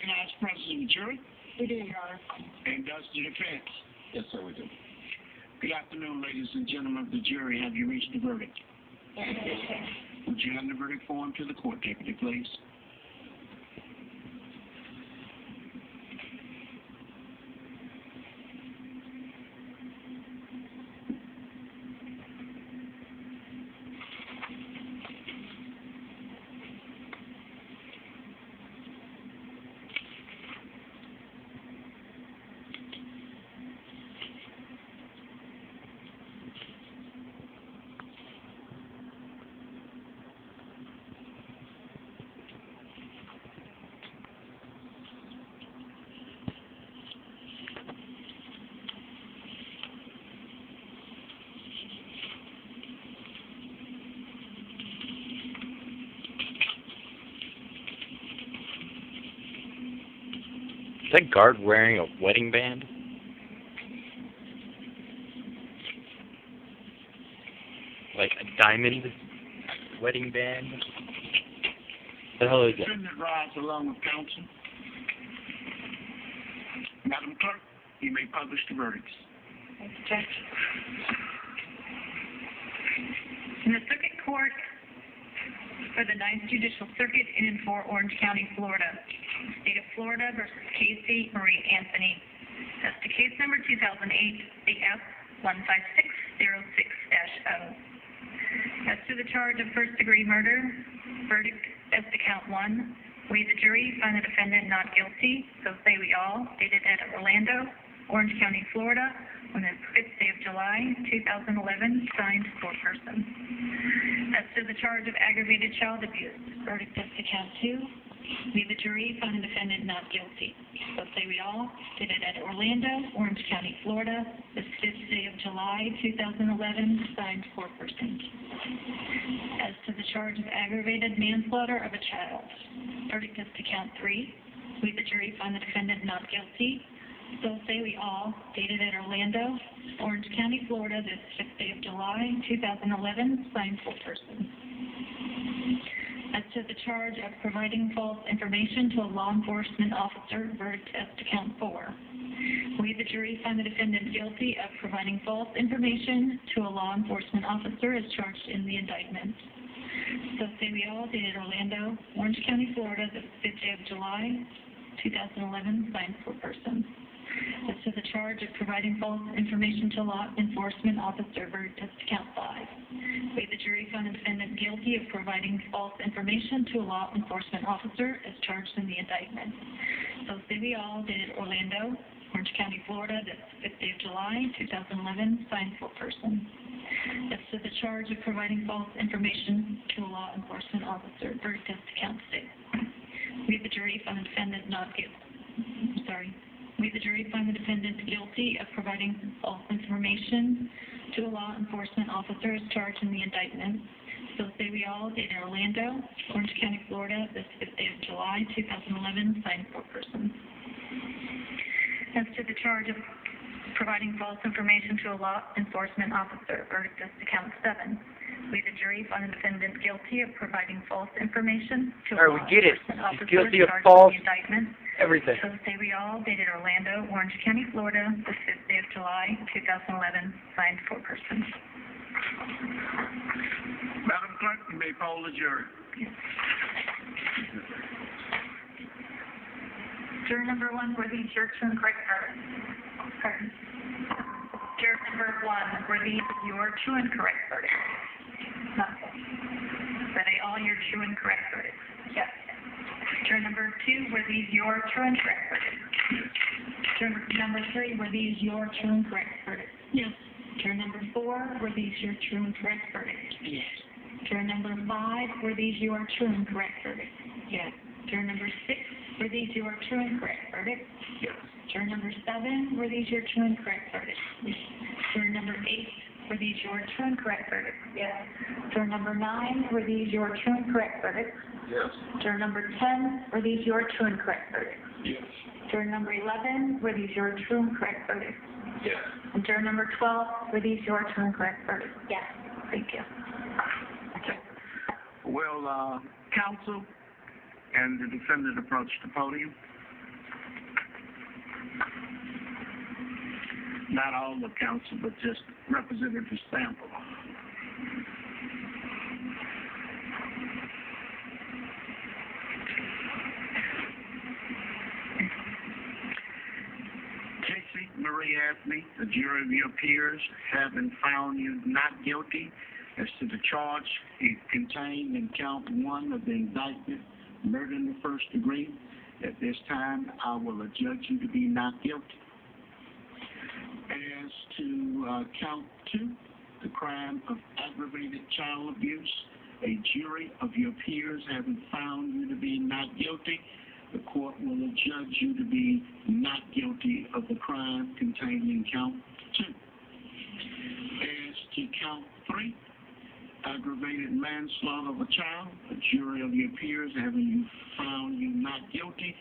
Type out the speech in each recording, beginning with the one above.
recognize the presence of the jury? We do, Your Honor. And does the defense? Yes, sir, we do. Good afternoon, ladies and gentlemen of the jury. Have you reached the verdict? Yes, sir. Would you hand the verdict form to the court deputy, please? Is that guard wearing a wedding band? Like a diamond wedding band? What the hell is that? Defendant rise along with counsel. Madam Clerk, you may publish the verdicts. Thank you, Judge. In the Circuit Court for the 9th Judicial Circuit in and for Orange County, Florida, State of Florida versus Casey Marie Anthony. As to case number 2008 AF 15606-0. As to the charge of first-degree murder, verdict as to count 1. We, the jury, find the defendant not guilty, so say we all, dated at Orlando, Orange County, Florida, on the 5th day of July, 2011, signed for person. As to the charge of aggravated child abuse, verdict as to count 2. We, the jury, find the defendant not guilty, so say we all, dated at Orlando, Orange County, Florida, the 5th day of July, 2011, signed for person. As to the charge of aggravated manslaughter of a child, verdict as to count 3. We, the jury, find the defendant not guilty, so say we all, dated at Orlando, Orange County, Florida, the 5th day of July, 2011, signed for person. As to the charge of providing false information to a law enforcement officer, verdict as to count 4. We, the jury, find the defendant guilty of providing false information to a law enforcement officer as charged in the indictment. So say we all, dated Orlando, Orange County, Florida, the 5th day of July, 2011, signed for person. As to the charge of providing false information to a law enforcement officer, verdict as to count 5. We, the jury, found the defendant guilty of providing false information to a law enforcement officer as charged in the indictment. So say we all, dated Orlando, Orange County, Florida, the 5th day of July, 2011, signed for person. As to the charge of providing false information to a law enforcement officer, verdict as to count 6. We, the jury, found the defendant not guilty. We, the jury, find the defendant guilty of providing false information to a law enforcement officer as charged in the indictment. So say we all, dated Orlando, Orange County, Florida, the 5th day of July, 2011, signed for person. As to the charge of providing false information to a law enforcement officer, verdict as to count 7. We, the jury, find the defendant guilty of providing false information to a law enforcement officer as charged in the indictment. Everything. So say we all, dated Orlando, Orange County, Florida, the 5th day of July, 2011, signed for person. Madam Clerk, you may poll the jury. Juror number 1, were these your true and correct verdicts? Pardon. Juror number 1, were these your true and correct verdicts? No. Were they all your true and correct verdicts? Yes. Juror number 2, were these your true and correct verdicts? Juror number 3, were these your true and correct verdicts? Yes. Juror number 4, were these your true and correct verdicts? Yes. Juror number 5, were these your true and correct verdicts? Yes. Juror number 6, were these your true and correct verdicts? Yes. Juror number 7, were these your true and correct verdicts? Yes. Juror number 8, were these your true and correct verdicts? Yes. Juror number 9, were these your true and correct verdicts? Yes. Juror number 10, were these your true and correct verdicts? Yes. Juror number 11, were these your true and correct verdicts? Yes. And juror number 12, were these your true and correct verdicts? Yes. Thank you. Okay. Well, counsel and the defendant approach the podium. not all the council, but just Representative Sample. Casey Marie Anthony, the jury of your peers, having found you not guilty as to the charge contained in count 1 of the indictment, murder in the first degree, at this time I will adjudge you to be not guilty. As to count 2, the crime of aggravated child abuse, a jury of your peers having found you to be not guilty, the court will adjudge you to be not guilty of the crime contained in count 2. As to count 3, aggravated manslaughter of a child, a jury of your peers having found you not guilty,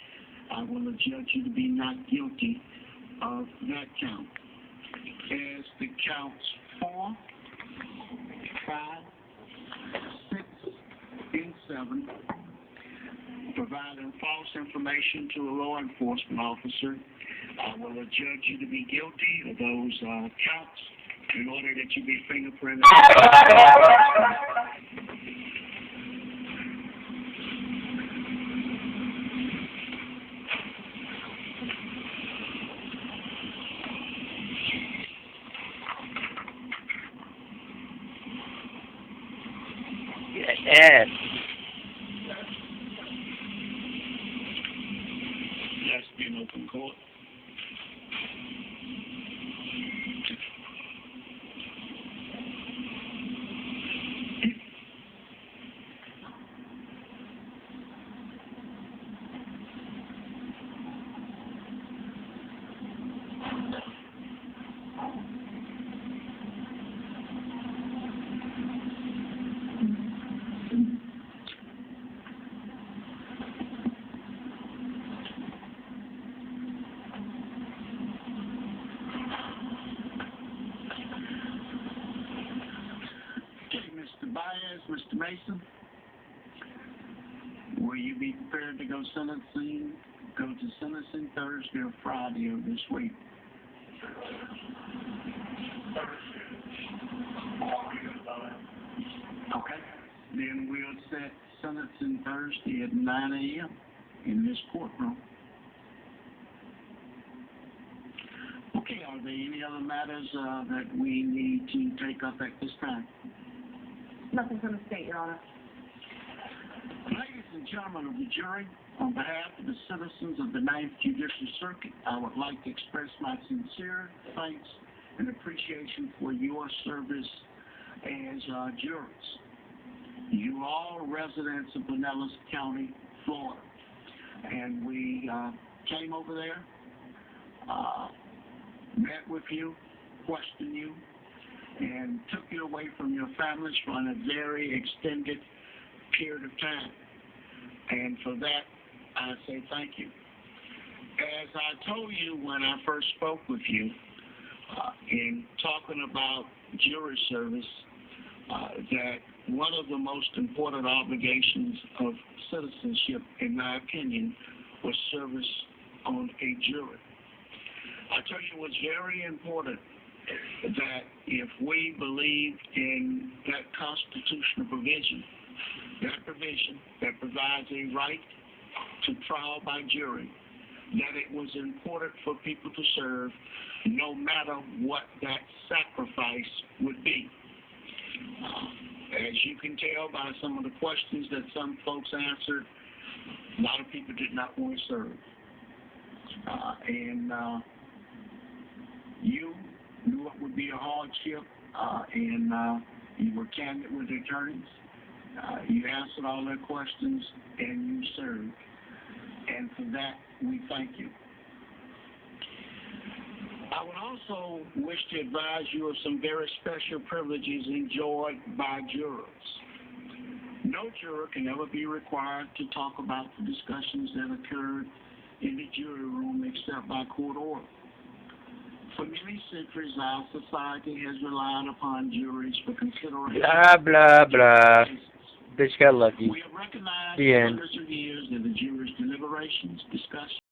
I will adjudge you to be not guilty of that count. As to counts 4, 5, 6, and 7, providing false information to a law enforcement officer, I will adjudge you to be guilty of those counts in order that you be fingerprinted. Yes. Yes, be an open court. Mr. Baez, Mr. Mason, will you be prepared to go to sentencing Thursday or Friday of this week? Okay. Then we'll set sentencing Thursday at 9 a.m. in this courtroom. Okay, are there any other matters that we need to take up at this time? Nothing from the state, Your Honor. Ladies and gentlemen of the jury, on behalf of the citizens of the 9th Judicial Circuit, I would like to express my sincere thanks and appreciation for your service as jurors. You are all residents of Pinellas County, Florida, and we came over there, met with you, questioned you, and took you away from your families for a very extended period of time. And for that, I say thank you. As I told you when I first spoke with you, in talking about jury service, that one of the most important obligations of citizenship, in my opinion, was service on a jury. I tell you what's very important, that if we believe in that constitutional provision that provides a right to trial by jury, that it was important for people to serve no matter what that sacrifice would be. As you can tell by some of the questions that some folks answered, a lot of people did not want to serve. You knew it would be a hardship, and you were candid with the attorneys. You answered all their questions, and you served. And for that, we thank you. I would also wish to advise you of some very special privileges enjoyed by jurors. No juror can ever be required to talk about the discussions that occurred in the jury room except by court order. For many centuries, our society has relied upon juries for consideration. Blah, blah, blah. Bitch got lucky. We have recognized The end. hundreds of years that the jury's deliberations, discussions,